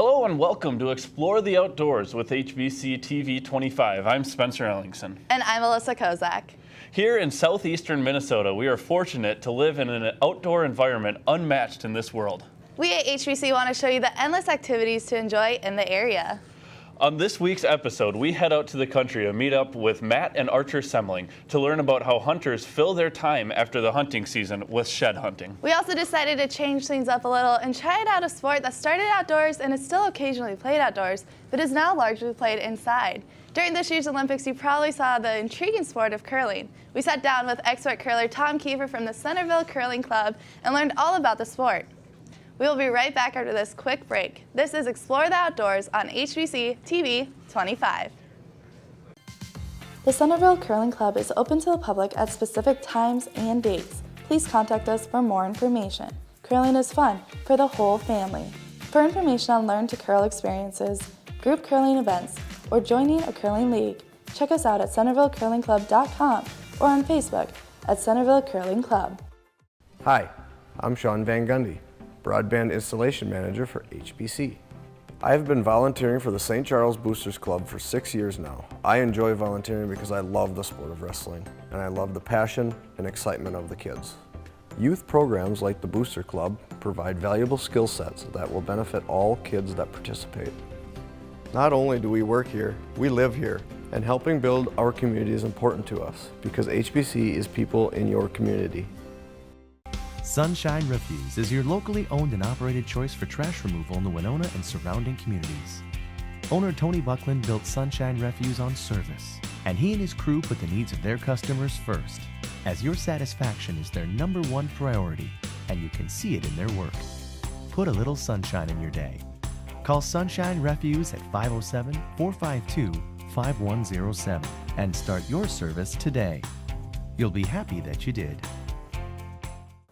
Hello and welcome to Explore the Outdoors with HBC TV 25. I'm Spencer Ellingson. And I'm Alyssa Kozak. Here in southeastern Minnesota, we are fortunate to live in an outdoor environment unmatched in this world. We at HBC want to show you the endless activities to enjoy in the area. On this week's episode, we head out to the country to meet up with Matt and Archer Semling to learn about how hunters fill their time after the hunting season with shed hunting. We also decided to change things up a little and try out a sport that started outdoors and is still occasionally played outdoors, but is now largely played inside. During this year's Olympics, you probably saw the intriguing sport of curling. We sat down with expert curler Tom Kiefer from the Centerville Curling Club and learned all about the sport. We will be right back after this quick break. This is Explore the Outdoors on HBC TV 25. The Centerville Curling Club is open to the public at specific times and dates. Please contact us for more information. Curling is fun for the whole family. For information on Learn to Curl experiences, group curling events, or joining a curling league, check us out at centervillecurlingclub.com or on Facebook at Centerville Curling Club. Hi, I'm Sean Van Gundy, Broadband Installation Manager for HBC. I have been volunteering for the St. Charles Boosters Club for 6 years now. I enjoy volunteering because I love the sport of wrestling, and I love the passion and excitement of the kids. Youth programs like the Booster Club provide valuable skill sets that will benefit all kids that participate. Not only do we work here, we live here, and helping build our community is important to us because HBC is people in your community. Sunshine Refuse is your locally owned and operated choice for trash removal in the Winona and surrounding communities. Owner Tony Buckland built Sunshine Refuse on service, and he and his crew put the needs of their customers first, as your satisfaction is their #1 priority, and you can see it in their work. Put a little sunshine in your day. Call Sunshine Refuse at 507-452-5107 and start your service today. You'll be happy that you did.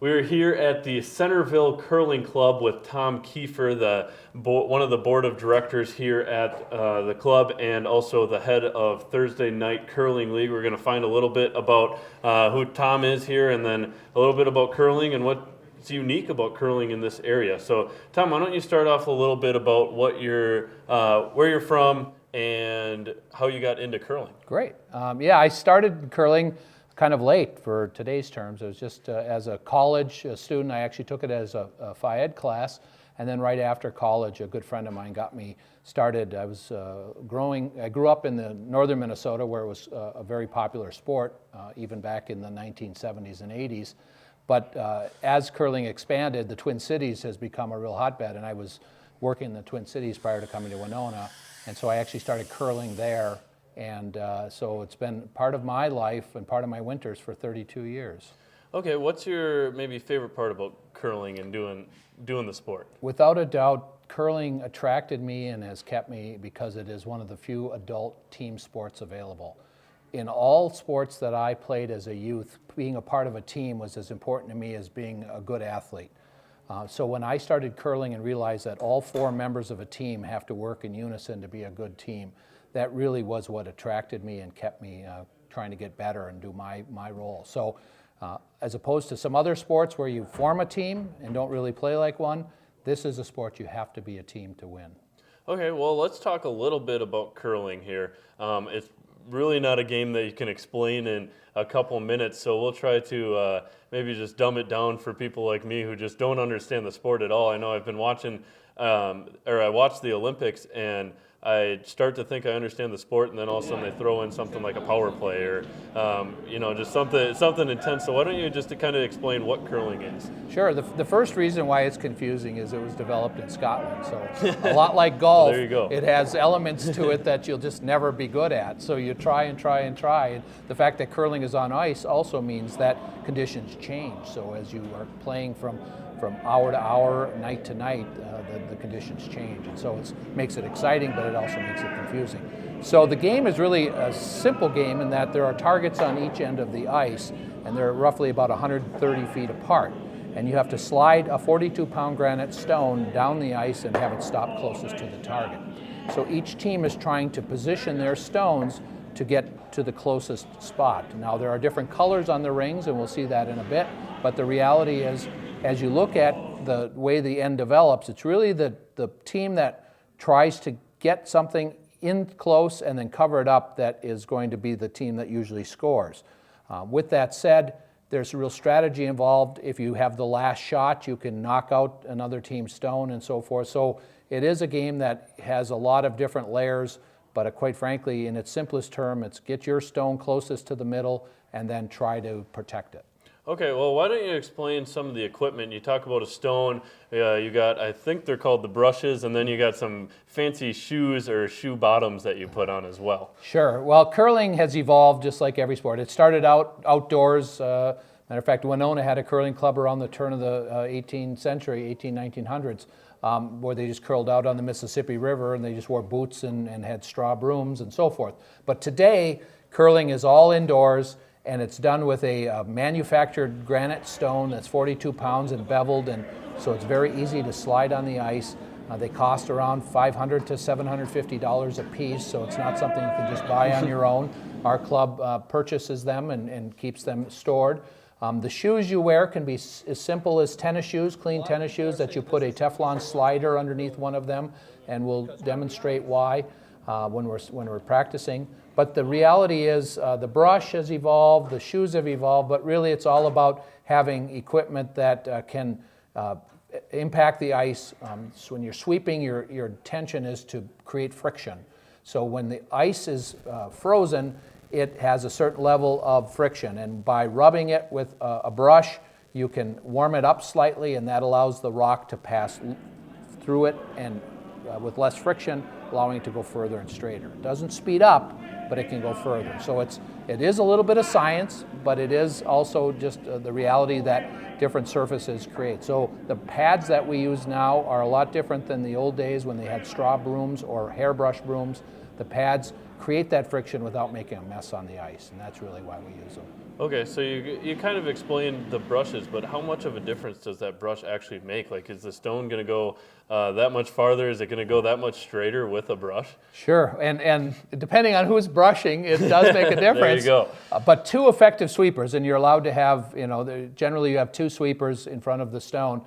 We're here at the Centerville Curling Club with Tom Kiefer, one of the board of directors here at the club and also the head of Thursday Night Curling League. We're going to find a little bit about who Tom is here and then a little bit about curling and what's unique about curling in this area. So Tom, why don't you start off a little bit about what where you're from and how you got into curling? Great. I started curling kind of late for today's terms. It was just as a college student. I actually took it as a Phi Ed class, and then right after college, a good friend of mine got me started. I was I grew up in the northern Minnesota where it was a very popular sport, even back in the 1970s and 80s. But as curling expanded, the Twin Cities has become a real hotbed, and I was working in the Twin Cities prior to coming to Winona, and so I actually started curling there. And so it's been part of my life and part of my winters for 32 years. Okay, what's your maybe favorite part about curling and doing the sport? Without a doubt, curling attracted me and has kept me because it is one of the few adult team sports available. In all sports that I played as a youth, being a part of a team was as important to me as being a good athlete. So when I started curling and realized that all 4 members of a team have to work in unison to be a good team, that really was what attracted me and kept me trying to get better and do my role. So as opposed to some other sports where you form a team and don't really play like one, this is a sport you have to be a team to win. Okay, well, let's talk a little bit about curling here. It's really not a game that you can explain in a couple minutes, so we'll try to maybe just dumb it down for people like me who just don't understand the sport at all. I know I've been watching, I watched the Olympics, and I start to think I understand the sport, and then all of a sudden they throw in something like a power play or, just something intense. So why don't you just kind of explain what curling is? Sure. The first reason why it's confusing is it was developed in Scotland. So a lot like golf, Well, there you go. It has elements to it that you'll just never be good at. So you try and try and try. And the fact that curling is on ice also means that conditions change. So as you are playing from hour to hour, night to night, the conditions change. And so it makes it exciting, but it also makes it confusing. So the game is really a simple game in that there are targets on each end of the ice, and they're roughly about 130 feet apart. And you have to slide a 42-pound granite stone down the ice and have it stop closest to the target. So each team is trying to position their stones to get to the closest spot. Now there are different colors on the rings, and we'll see that in a bit, but the reality is, as you look at the way the end develops, it's really the team that tries to get something in close and then cover it up that is going to be the team that usually scores. With that said, there's real strategy involved. If you have the last shot, you can knock out another team's stone and so forth. So it is a game that has a lot of different layers, but quite frankly, in its simplest term, it's get your stone closest to the middle and then try to protect it. Okay, well, why don't you explain some of the equipment? You talk about a stone, you got, I think they're called the brushes, and then you got some fancy shoes or shoe bottoms that you put on as well. Sure. Well, curling has evolved just like every sport. It started out outdoors. Matter of fact, Winona had a curling club around the turn of the 18th century, 1900s, where they just curled out on the Mississippi River and they just wore boots and had straw brooms and so forth. But today, curling is all indoors, and it's done with a manufactured granite stone that's 42 pounds and beveled, and so it's very easy to slide on the ice. They cost around $500 to $750 a piece, so it's not something you can just buy on your own. Our club purchases them and keeps them stored. The shoes you wear can be as simple as tennis shoes, clean tennis shoes that you put a Teflon slider underneath one of them, and we'll demonstrate why when we're practicing. But the reality is the brush has evolved, the shoes have evolved, but really it's all about having equipment that can impact the ice. So when you're sweeping, your intention is to create friction. So when the ice is frozen, it has a certain level of friction, and by rubbing it with a brush, you can warm it up slightly, and that allows the rock to pass through it and with less friction, allowing it to go further and straighter. It doesn't speed up, but it can go further. So it is a little bit of science, but it is also just the reality that different surfaces create. So the pads that we use now are a lot different than the old days when they had straw brooms or hairbrush brooms. The pads create that friction without making a mess on the ice, and that's really why we use them. Okay, so you kind of explained the brushes, but how much of a difference does that brush actually make? Like, is the stone going to go that much farther? Is it going to go that much straighter with a brush? Sure, and depending on who's brushing, it does make a difference. There you go. But two effective sweepers, and you're allowed to have, generally you have two sweepers in front of the stone.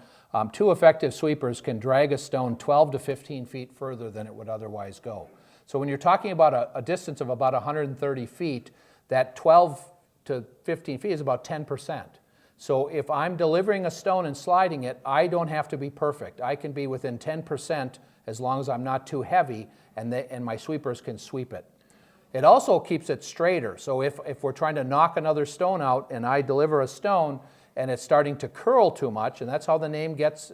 Two effective sweepers can drag a stone 12 to 15 feet further than it would otherwise go. So when you're talking about a distance of about 130 feet, that 12 to 15 feet is about 10%. So if I'm delivering a stone and sliding it, I don't have to be perfect. I can be within 10% as long as I'm not too heavy, and my sweepers can sweep it. It also keeps it straighter. So if we're trying to knock another stone out and I deliver a stone and it's starting to curl too much, and that's how the game gets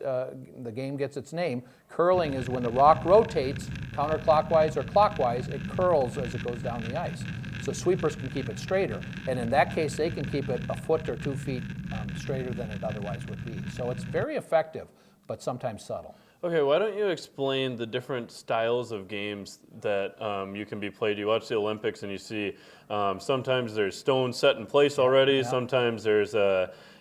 its name. Curling is when the rock rotates counterclockwise or clockwise, it curls as it goes down the ice. So sweepers can keep it straighter, and in that case, they can keep it a foot or 2 feet straighter than it otherwise would be. So it's very effective, but sometimes subtle. Okay, why don't you explain the different styles of games that you can be played? You watch the Olympics and you see sometimes there's stones set in place already. Yeah. Sometimes there's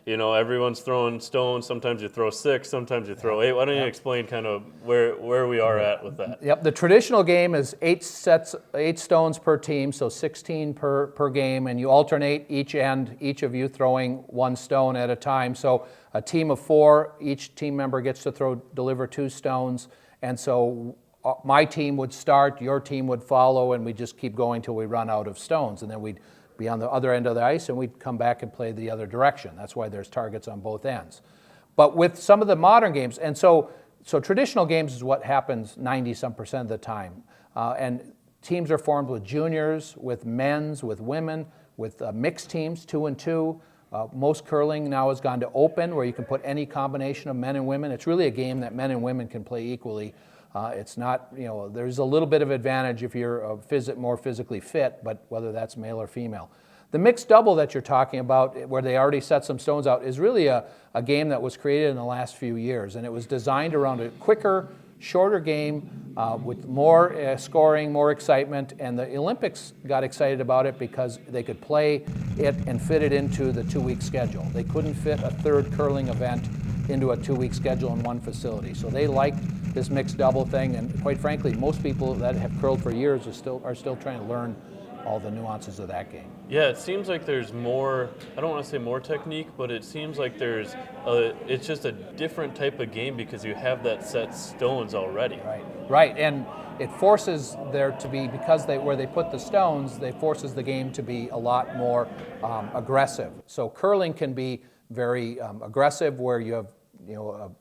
everyone's throwing stones. Sometimes you throw 6, sometimes you throw 8. Why don't you explain kind of where we are at with that? Yep, the traditional game is 8 stones per team, so 16 per game, and you alternate each end, each of you throwing 1 stone at a time. So a team of 4, each team member gets to deliver 2 stones, and so my team would start, your team would follow, and we just keep going till we run out of stones, and then we'd be on the other end of the ice, and we'd come back and play the other direction. That's why there's targets on both ends. But with some of the modern games, and so traditional games is what happens 90-some% of the time. And teams are formed with juniors, with men's, with women, with mixed teams, 2 and 2. Most curling now has gone to open, where you can put any combination of men and women. It's really a game that men and women can play equally. It's not, there's a little bit of advantage if you're more physically fit, but whether that's male or female. The mixed double that you're talking about, where they already set some stones out, is really a game that was created in the last few years, and it was designed around a quicker, shorter game with more scoring, more excitement, and the Olympics got excited about it because they could play it and fit it into the 2-week schedule. They couldn't fit a third curling event into a 2-week schedule in one facility. So they liked this mixed double thing, and quite frankly, most people that have curled for years are still trying to learn all the nuances of that game. Yeah, it seems like there's more, I don't want to say more technique, but it seems like it's just a different type of game because you have that set stones already. Right, and it forces there to be, because where they put the stones, they forces the game to be a lot more aggressive. So curling can be very aggressive, where you have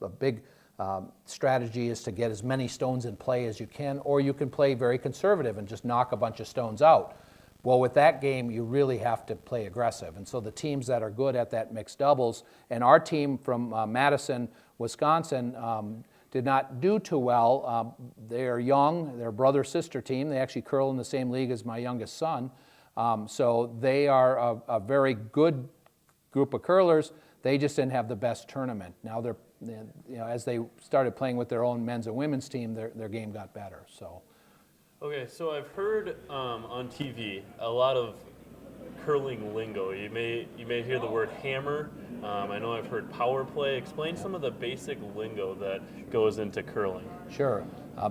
a big strategy is to get as many stones in play as you can, or you can play very conservative and just knock a bunch of stones out. Well, with that game, you really have to play aggressive. And so the teams that are good at that mixed doubles, and our team from Madison, Wisconsin, did not do too well. They are young. They're a brother-sister team. They actually curl in the same league as my youngest son. So they are a very good group of curlers. They just didn't have the best tournament. Now they're, as they started playing with their own men's and women's team, their game got better. So. Okay, so I've heard on TV a lot of curling lingo. You may hear the word hammer. I know I've heard power play. Explain some of the basic lingo that goes into curling. Sure.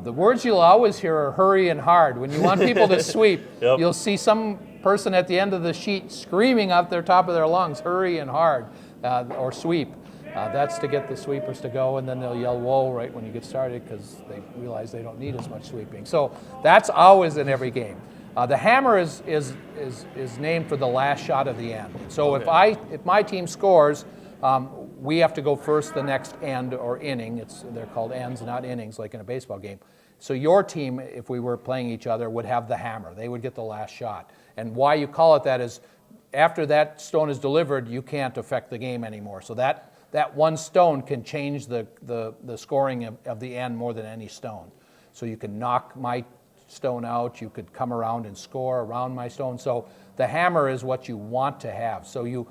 The words you'll always hear are hurry and hard. When you want people to sweep, Yep. You'll see some person at the end of the sheet screaming out the top of their lungs, hurry and hard, or sweep. That's to get the sweepers to go, and then they'll yell whoa right when you get started because they realize they don't need as much sweeping. So that's always in every game. The hammer is named for the last shot of the end. So Okay. if my team scores, we have to go first the next end or inning. They're called ends, not innings, like in a baseball game. So your team, if we were playing each other, would have the hammer. They would get the last shot. And why you call it that is after that stone is delivered, you can't affect the game anymore. So that one stone can change the scoring of the end more than any stone. So you can knock my stone out, you could come around and score around my stone. So the hammer is what you want to have. So you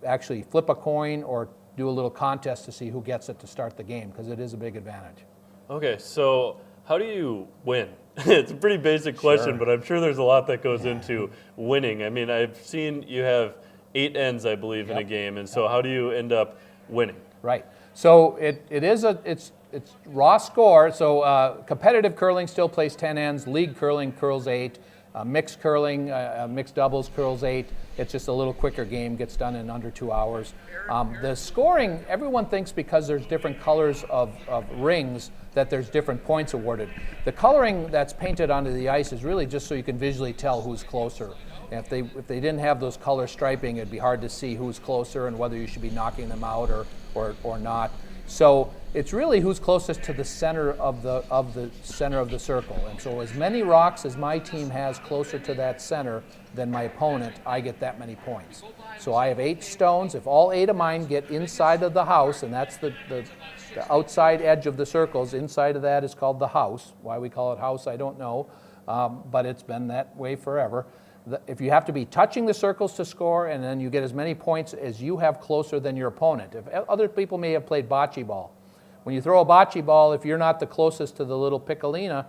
actually flip a coin or do a little contest to see who gets it to start the game, because it is a big advantage. Okay, so how do you win? It's a pretty basic question, Sure. but I'm sure there's a lot that goes into winning. I mean, I've seen you have 8 ends, I believe, in a game, and so how do you end up winning? Right. So it's raw score. So competitive curling still plays 10 ends. League curling curls 8. Mixed curling, mixed doubles curls 8. It's just a little quicker game, gets done in under 2 hours. The scoring, everyone thinks because there's different colors of rings that there's different points awarded. The coloring that's painted onto the ice is really just so you can visually tell who's closer. And if they didn't have those color striping, it'd be hard to see who's closer and whether you should be knocking them out or not. So it's really who's closest to the center of the center of the circle. And so as many rocks as my team has closer to that center than my opponent, I get that many points. So I have 8 stones. If all 8 of mine get inside of the house, and that's the outside edge of the circles, inside of that is called the house. Why we call it house, I don't know, but it's been that way forever. If you have to be touching the circles to score, and then you get as many points as you have closer than your opponent. If other people may have played bocce ball. When you throw a bocce ball, if you're not the closest to the little piccolina,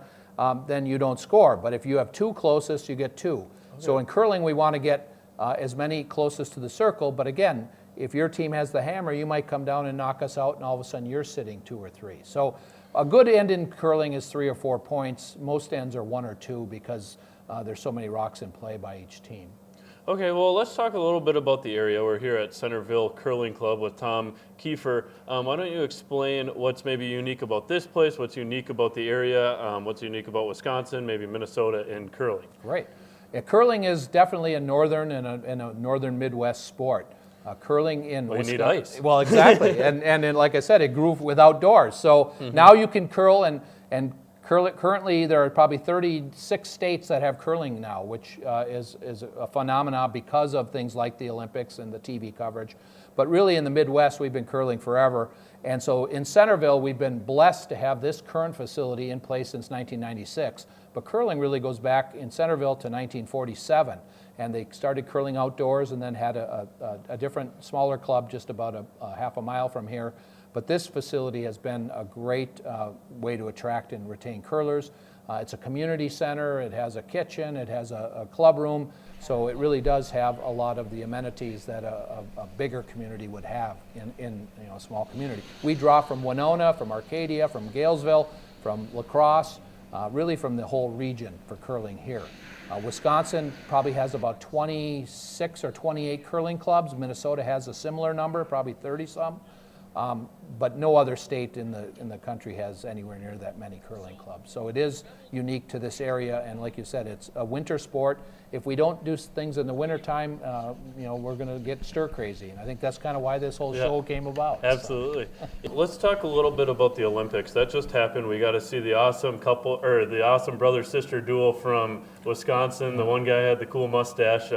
then you don't score. But if you have 2 closest, you get 2. Okay. So in curling, we want to get as many closest to the circle. But again, if your team has the hammer, you might come down and knock us out, and all of a sudden you're sitting 2 or 3. So a good end in curling is 3 or 4 points. Most ends are 1 or 2 because there's so many rocks in play by each team. Okay, well, let's talk a little bit about the area. We're here at Centerville Curling Club with Tom Kiefer. Why don't you explain what's maybe unique about this place, what's unique about the area, what's unique about Wisconsin, maybe Minnesota, and curling? Great. Yeah, curling is definitely a northern and a northern Midwest sport. Curling in Well, you Wisconsin. need ice. Well, exactly. and like I said, it grew without doors. So now you can curl and currently, there are probably 36 states that have curling now, which is a phenomenon because of things like the Olympics and the TV coverage. But really, in the Midwest, we've been curling forever. And so in Centerville, we've been blessed to have this current facility in place since 1996. But curling really goes back in Centerville to 1947. And they started curling outdoors and then had a different, smaller club just about a half a mile from here. But this facility has been a great way to attract and retain curlers. It's a community center, it has a kitchen, it has a club room, so it really does have a lot of the amenities that a bigger community would have in a small community. We draw from Winona, from Arcadia, from Galesville, from La Crosse, really from the whole region for curling here. Wisconsin probably has about 26 or 28 curling clubs. Minnesota has a similar number, probably 30 some. But no other state in the country has anywhere near that many curling clubs. So it is unique to this area, and like you said, it's a winter sport. If we don't do things in the wintertime, we're going to get stir crazy, and I think that's kind of why this whole show came about. Absolutely. So. Let's talk a little bit about the Olympics. That just happened. We got to see the awesome the awesome brother-sister duo from Wisconsin. The one guy had the cool mustache.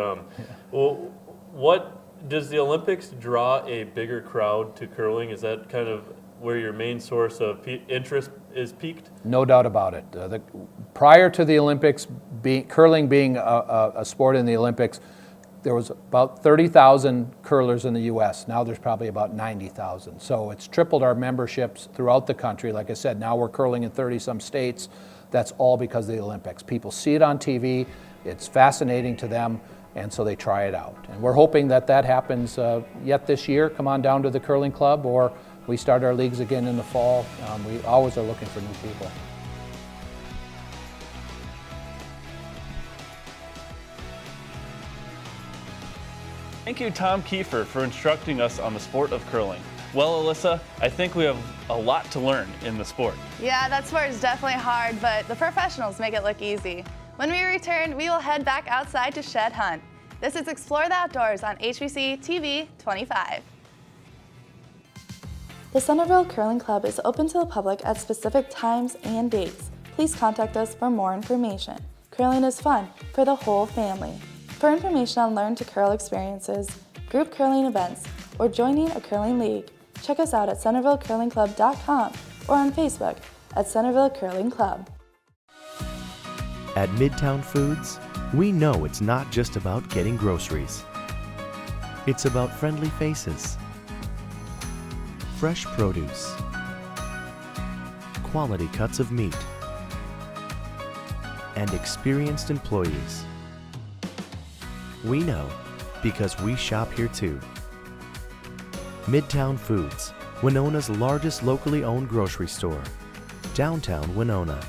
Well, what does the Olympics draw a bigger crowd to curling? Is that kind of where your main source of interest is peaked? No doubt about it. Prior to the Olympics, curling being a sport in the Olympics, there was about 30,000 curlers in the U.S. Now there's probably about 90,000. So it's tripled our memberships throughout the country. Like I said, now we're curling in 30-some states. That's all because of the Olympics. People see it on TV. It's fascinating to them. And so they try it out. And we're hoping that happens yet this year. Come on down to the curling club, or we start our leagues again in the fall. We always are looking for new people. Thank you, Tom Kiefer, for instructing us on the sport of curling. Well, Alyssa, I think we have a lot to learn in the sport. Yeah, that sport is definitely hard, but the professionals make it look easy. When we return, we will head back outside to shed hunt. This is Explore the Outdoors on HBC TV 25. The Centerville Curling Club is open to the public at specific times and dates. Please contact us for more information. Curling is fun for the whole family. For information on Learn to Curl experiences, group curling events, or joining a curling league, check us out at centervillecurlingclub.com or on Facebook at Centerville Curling Club. At Midtown Foods, we know it's not just about getting groceries. It's about friendly faces, fresh produce, quality cuts of meat, and experienced employees. We know because we shop here too. Midtown Foods, Winona's largest locally owned grocery store, downtown Winona.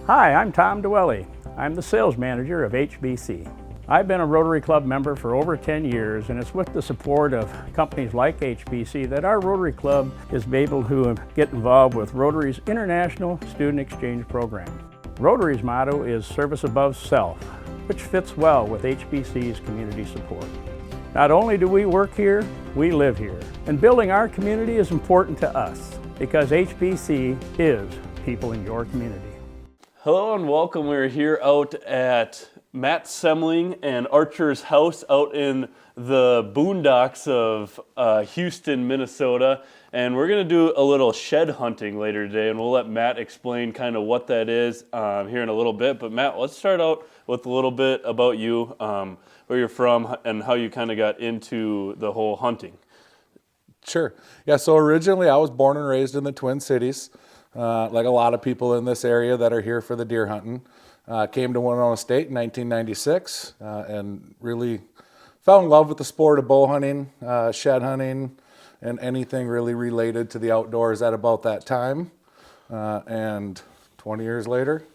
Hi, I'm Tom Dwelly. I'm the sales manager of HBC. I've been a Rotary Club member for over 10 years, and it's with the support of companies like HBC that our Rotary Club is able to get involved with Rotary's International Student Exchange Program. Rotary's motto is service above self, which fits well with HBC's community support. Not only do we work here, we live here. And building our community is important to us because HBC is people in your community. Hello and welcome. We're here out at Matt Semling and Archer's house out in the boondocks of Houston, Minnesota. And we're going to do a little shed hunting later today, and we'll let Matt explain kind of what that is here in a little bit. But Matt, let's start out with a little bit about you, where you're from, and how you kind of got into the whole hunting. Sure. Yeah, so originally I was born and raised in the Twin Cities. Like a lot of people in this area that are here for the deer hunting. Came to Winona State in 1996 and really fell in love with the sport of bow hunting, shed hunting, and anything really related to the outdoors at about that time. And 20 years later,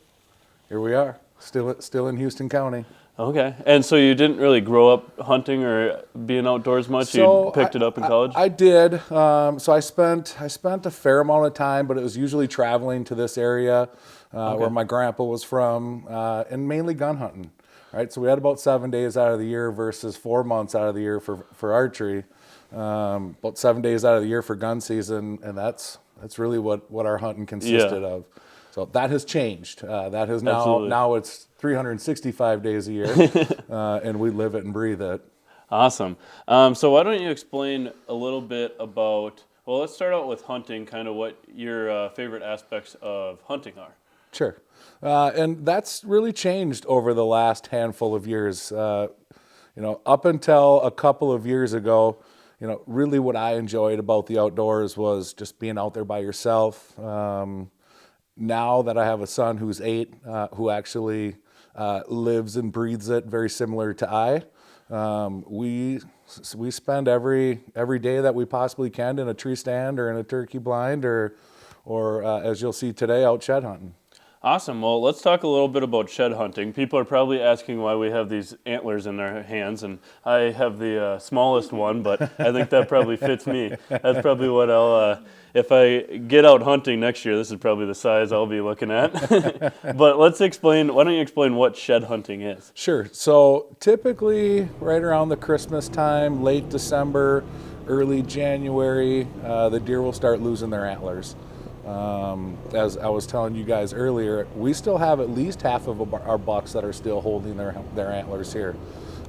here we are, still in Houston County. Okay, and so you didn't really grow up hunting or being outdoors much? So you picked it up in college? I did. So I spent a fair amount of time, but it was usually traveling to this area where my grandpa was from, and mainly gun hunting. Right, so we had about 7 days out of the year versus 4 months out of the year for archery. About 7 days out of the year for gun season, and that's really what our hunting consisted of. So that has changed. That has now it's 365 days a year, and we live it and breathe it. Awesome. So why don't you explain a little bit about, well, let's start out with hunting, kind of what your favorite aspects of hunting are. Sure. And that's really changed over the last handful of years. Up until a couple of years ago, really what I enjoyed about the outdoors was just being out there by yourself. Now that I have a son who's 8, who actually lives and breathes it very similar to we spend every day that we possibly can in a tree stand or in a turkey blind or as you'll see today, out shed hunting. Awesome. Well, let's talk a little bit about shed hunting. People are probably asking why we have these antlers in their hands, and I have the smallest one, but I think that probably fits me. That's probably what I'll, if I get out hunting next year, this is probably the size I'll be looking at. But why don't you explain what shed hunting is? Sure. So typically right around the Christmas time, late December, early January, the deer will start losing their antlers. As I was telling you guys earlier, we still have at least half of our bucks that are still holding their antlers here.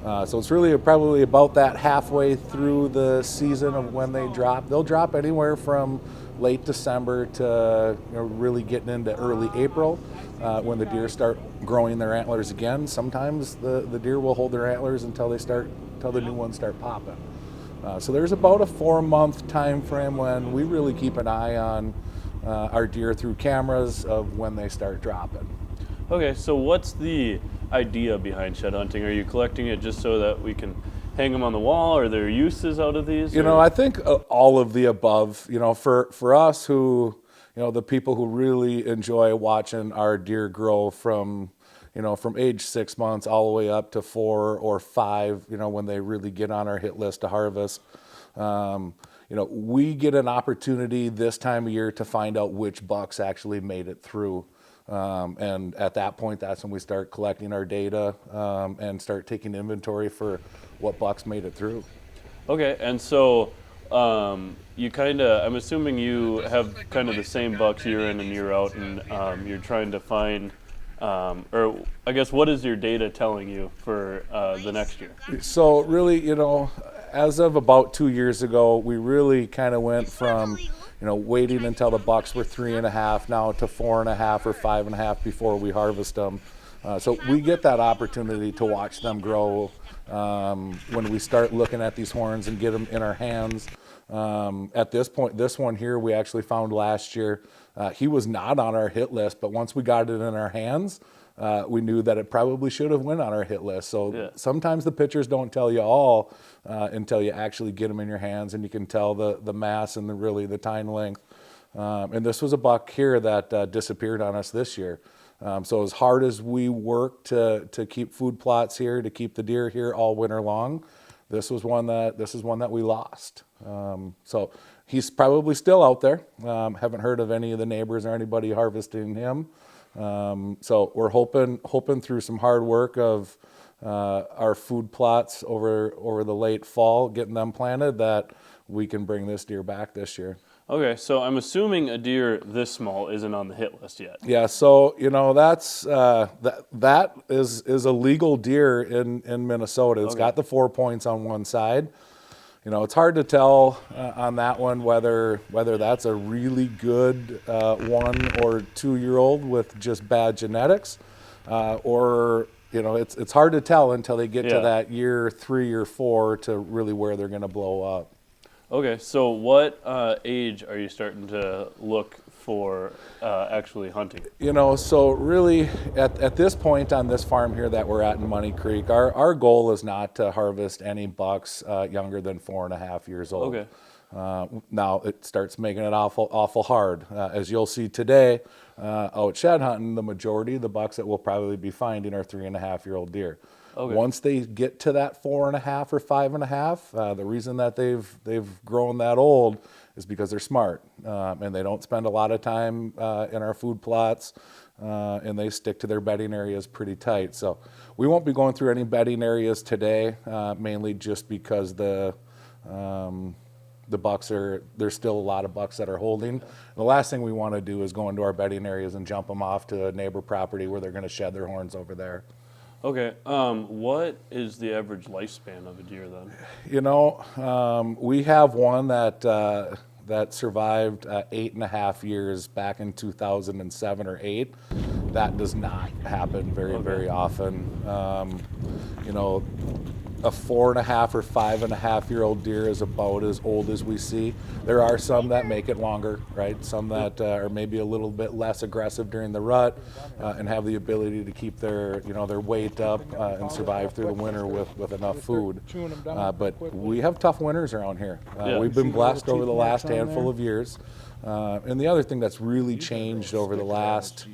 So it's really probably about that halfway through the season of when they drop. They'll drop anywhere from late December to really getting into early April when the deer start growing their antlers again. Sometimes the deer will hold their antlers until the new ones start popping. So there's about a 4-month time frame when we really keep an eye on our deer through cameras of when they start dropping. Okay, so what's the idea behind shed hunting? Are you collecting it just so that we can hang them on the wall? Are there uses out of these? I think all of the above. For us who, the people who really enjoy watching our deer grow from age 6 months all the way up to 4 or 5, when they really get on our hit list to harvest. We get an opportunity this time of year to find out which bucks actually made it through. And at that point, that's when we start collecting our data and start taking inventory for what bucks made it through. Okay, and so I'm assuming you have kind of the same bucks year in and year out, and you're trying to find, or I guess, what is your data telling you for the next year? So really, as of about 2 years ago, we really kind of went from, waiting until the bucks were 3.5 now to 4.5 or 5.5 before we harvest them. So we get that opportunity to watch them grow when we start looking at these horns and get them in our hands. At this point, this one here we actually found last year. He was not on our hit list, but once we got it in our hands, we knew that it probably should have went on our hit list. So sometimes the pictures don't tell you all until you actually get them in your hands, and you can tell the mass and the tine length. And this was a buck here that disappeared on us this year. So as hard as we worked to keep food plots here, to keep the deer here all winter long, this is one that we lost. So he's probably still out there. Haven't heard of any of the neighbors or anybody harvesting him. So we're hoping through some hard work of our food plots over the late fall, getting them planted, that we can bring this deer back this year. Okay, so I'm assuming a deer this small isn't on the hit list yet. Yeah, so that's that is a legal deer in Minnesota. It's got the 4 points on one side. It's hard to tell on that one whether that's a really good 1 or 2-year-old with just bad genetics, or it's hard to tell until they get to that year 3 or 4 to really where they're going to blow up. Okay, so what age are you starting to look for actually hunting? So really at this point on this farm here that we're at in Money Creek, our goal is not to harvest any bucks younger than 4.5 years old. Okay. Now it starts making it awful hard. As you'll see today, out shed hunting, the majority of the bucks that we'll probably be finding are 3.5-year-old deer. Okay. Once they get to that 4.5 or 5.5, the reason that they've grown that old is because they're smart, and they don't spend a lot of time in our food plots, and they stick to their bedding areas pretty tight. So we won't be going through any bedding areas today, mainly just because the bucks there's still a lot of bucks that are holding. The last thing we want to do is go into our bedding areas and jump them off to a neighbor property where they're going to shed their horns over there. Okay, what is the average lifespan of a deer then? We have one that survived 8.5 years back in 2007 or 8. That does not happen very often. A 4.5 or 5.5-year-old deer is about as old as we see. There are some that make it longer, right? Some that are maybe a little bit less aggressive during the rut and have the ability to keep their weight up and survive through the winter with enough food. But we have tough winters around here. We've been blessed over the last handful of years And the other thing that's really changed over the last,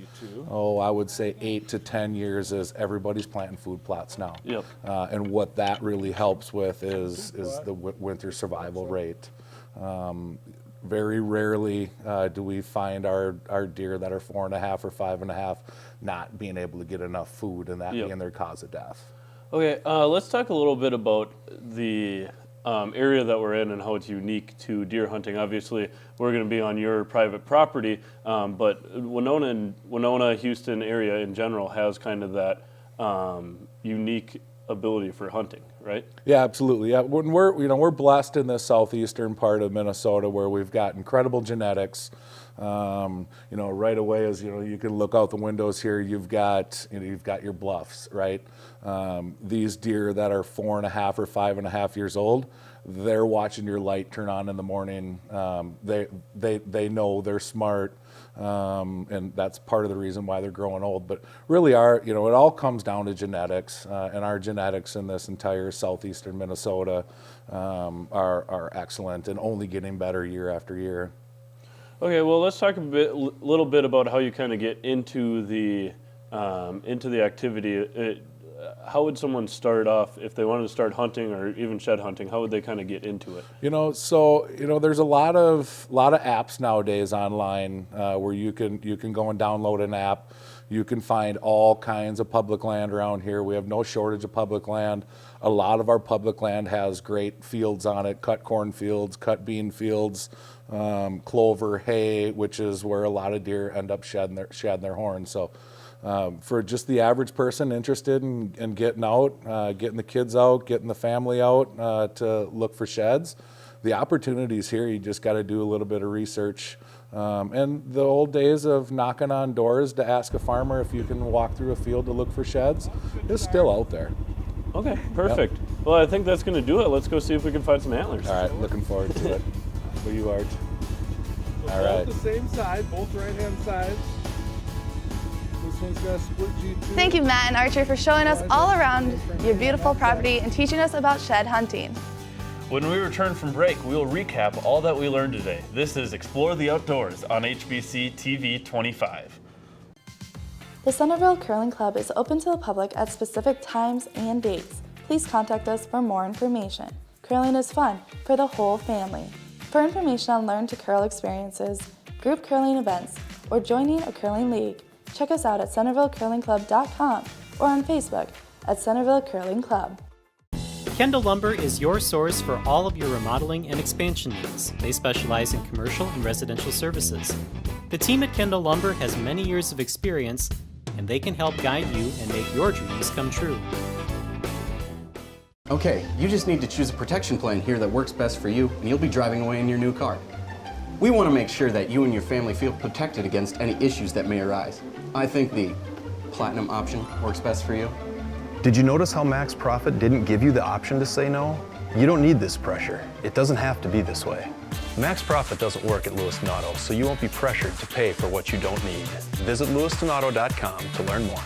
I would say 8 to 10 years is everybody's planting food plots now. Yep. And what that really helps with is the winter survival rate. Very rarely do we find our deer that are 4.5 or 5.5 not being able to get enough food, and that being their cause of death. Okay, let's talk a little bit about the area that we're in and how it's unique to deer hunting. Obviously, we're going to be on your private property, but Winona, Houston area in general has kind of that unique ability for hunting, right? Yeah, absolutely. Yeah, when we're blessed in the southeastern part of Minnesota where we've got incredible genetics. Right away as you can look out the windows here, you've got your bluffs, right? These deer that are 4.5 or 5.5 years old, they're watching your light turn on in the morning. They know, they're smart, and that's part of the reason why they're growing old. But really, it all comes down to genetics, and our genetics in this entire southeastern Minnesota are excellent and only getting better year after year. Okay, well, let's talk little bit about how you kind of get into the activity. How would someone start off if they wanted to start hunting or even shed hunting? How would they kind of get into it? There's a lot of apps nowadays online where you can go and download an app. You can find all kinds of public land around here. We have no shortage of public land. A lot of our public land has great fields on it: cut corn fields, cut bean fields, clover, hay, which is where a lot of deer end up shedding their horns. So. For just the average person interested in getting out, getting the kids out, getting the family out to look for sheds, the opportunity's here. You just got to do a little bit of research. And the old days of knocking on doors to ask a farmer if you can walk through a field to look for sheds is still out there. Okay, perfect. Yep. Well, I think that's going to do it. Let's go see if we can find some antlers. All right, looking forward to it. Where you are. All right. Both the same side, both right-hand sides. This one's got a split G2. Thank you, Matt and Archer, for showing us all around your beautiful property and teaching us about shed hunting. When we return from break, we will recap all that we learned today. This is Explore the Outdoors on HBC TV 25. The Centerville Curling Club is open to the public at specific times and dates. Please contact us for more information. Curling is fun for the whole family. For information on Learn to Curl experiences, group curling events, or joining a curling league, check us out at CentervilleCurlingClub.com or on Facebook at Centerville Curling Club. Kendall Lumber is your source for all of your remodeling and expansion needs. They specialize in commercial and residential services. The team at Kendall Lumber has many years of experience, and they can help guide you and make your dreams come true. Okay, you just need to choose a protection plan here that works best for you, and you'll be driving away in your new car. We want to make sure that you and your family feel protected against any issues that may arise. I think the Platinum option works best for you. Did you notice how Max Profit didn't give you the option to say no? You don't need this pressure. It doesn't have to be this way. Max Profit doesn't work at Lewiston Auto, so you won't be pressured to pay for what you don't need. Visit lewistonauto.com to learn more.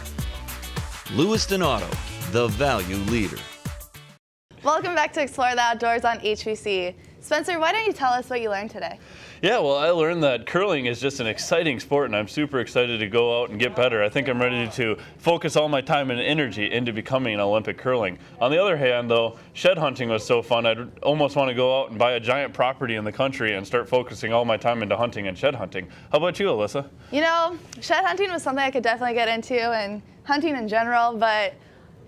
Lewiston Auto, the value leader. Welcome back to Explore the Outdoors on HBC. Spencer, why don't you tell us what you learned today? Yeah, well, I learned that curling is just an exciting sport, and I'm super excited to go out and get better. I think I'm ready to focus all my time and energy into becoming an Olympic curling. On the other hand, though, shed hunting was so fun, I'd almost want to go out and buy a giant property in the country and start focusing all my time into hunting and shed hunting. How about you, Alyssa? You know, shed hunting was something I could definitely get into, and hunting in general, but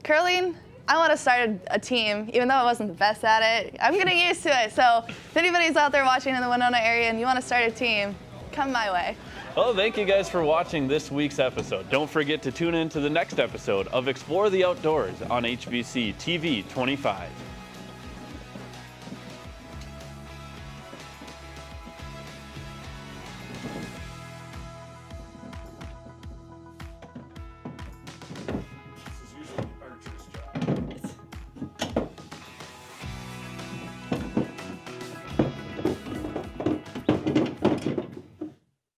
curling, I want to start a team, even though I wasn't the best at it. I'm getting used to it, so if anybody's out there watching in the Winona area and you want to start a team, come my way. Well, thank you guys for watching this week's episode. Don't forget to tune in to the next episode of Explore the Outdoors on HBC TV 25.